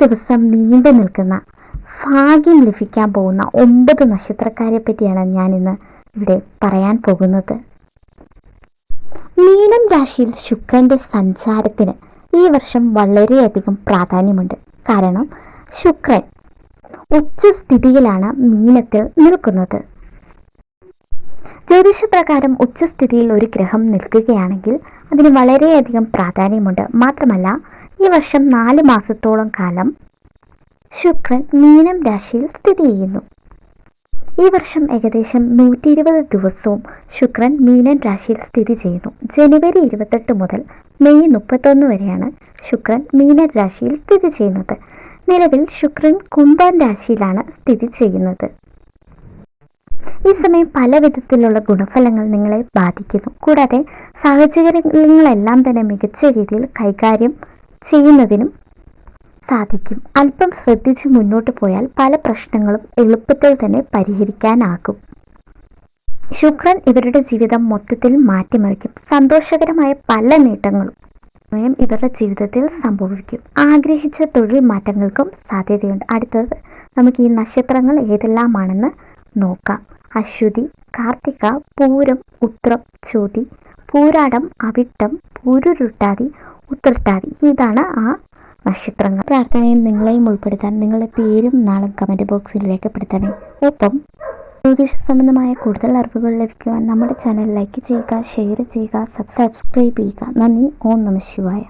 ദിവസം നീണ്ടു നിൽക്കുന്ന ഭാഗ്യം ലഭിക്കാൻ പോകുന്ന 9 നക്ഷത്രക്കാരെ പറ്റിയാണ് ഞാനിന്ന് ഇവിടെ പറയാൻ പോകുന്നത്. മീനം രാശിയിൽ ശുക്രന്റെ സഞ്ചാരത്തിന് ഈ വർഷം വളരെയധികം പ്രാധാന്യമുണ്ട്. കാരണം ശുക്രൻ ഉച്ചസ്ഥിതിയിലാണ് മീനത്തിൽ നിൽക്കുന്നത്. ജ്യോതിഷപ്രകാരം ഉച്ചസ്ഥിതിയിൽ ഒരു ഗ്രഹം നിൽക്കുകയാണെങ്കിൽ അതിന് വളരെയധികം പ്രാധാന്യമുണ്ട്. മാത്രമല്ല, ഈ വർഷം 4 മാസത്തോളം കാലം ശുക്രൻ മീനം രാശിയിൽ സ്ഥിതി ചെയ്യുന്നു. ഈ വർഷം ഏകദേശം 120 ദിവസവും ശുക്രൻ മീനൻ രാശിയിൽ സ്ഥിതി ചെയ്യുന്നു. ജനുവരി 28 മുതൽ മെയ് 31 വരെയാണ് ശുക്രൻ മീനൻ രാശിയിൽ സ്ഥിതി ചെയ്യുന്നത്. നിലവിൽ ശുക്രൻ കുംഭൻ രാശിയിലാണ് സ്ഥിതി ചെയ്യുന്നത്. ഈ സമയം പല വിധത്തിലുള്ള ഗുണഫലങ്ങൾ നിങ്ങളെ ബാധിക്കുന്നു. കൂടാതെ സാഹചര്യങ്ങളെല്ലാം തന്നെ മികച്ച രീതിയിൽ കൈകാര്യം ചെയ്യുന്നതിനും സാധിക്കും. അല്പം ശ്രദ്ധിച്ച് മുന്നോട്ട് പോയാൽ പല പ്രശ്നങ്ങളും എളുപ്പത്തിൽ തന്നെ പരിഹരിക്കാനാകും. ശുക്രൻ ഇവരുടെ ജീവിതം മൊത്തത്തിൽ മാറ്റിമറിക്കും. സന്തോഷകരമായ പല നേട്ടങ്ങളും ഇവരുടെ ജീവിതത്തിൽ സംഭവിക്കും. ആഗ്രഹിച്ച തൊഴിൽ മാറ്റങ്ങൾക്കും സാധ്യതയുണ്ട്. അടുത്തത് നമുക്ക് ഈ നക്ഷത്രങ്ങൾ ഏതെല്ലാമാണെന്ന് നോക്കാം. അശ്വതി, കാർത്തിക, പൂരം, ഉത്രം, ചോതി, പൂരാടം, അവിട്ടം, പൂരുരുട്ടാതി, ഉത്രട്ടാതി. ഇതാണ് ആ നക്ഷത്രങ്ങൾ. പ്രാർത്ഥനയിൽ നിങ്ങളെയും ഉൾപ്പെടുത്താൻ നിങ്ങളുടെ പേരും നാളും കമൻറ്റ് ബോക്സിൽ രേഖപ്പെടുത്തണേ. ഒപ്പം ജ്യോതിഷ സംബന്ധമായ കൂടുതൽ അറിവുകൾ ലഭിക്കുവാൻ നമ്മുടെ ചാനൽ ലൈക്ക് ചെയ്യുക, ഷെയർ ചെയ്യുക, സബ്സ്ക്രൈബ് ചെയ്യുക. നന്ദി. ഓം നമഃ ശിവായ.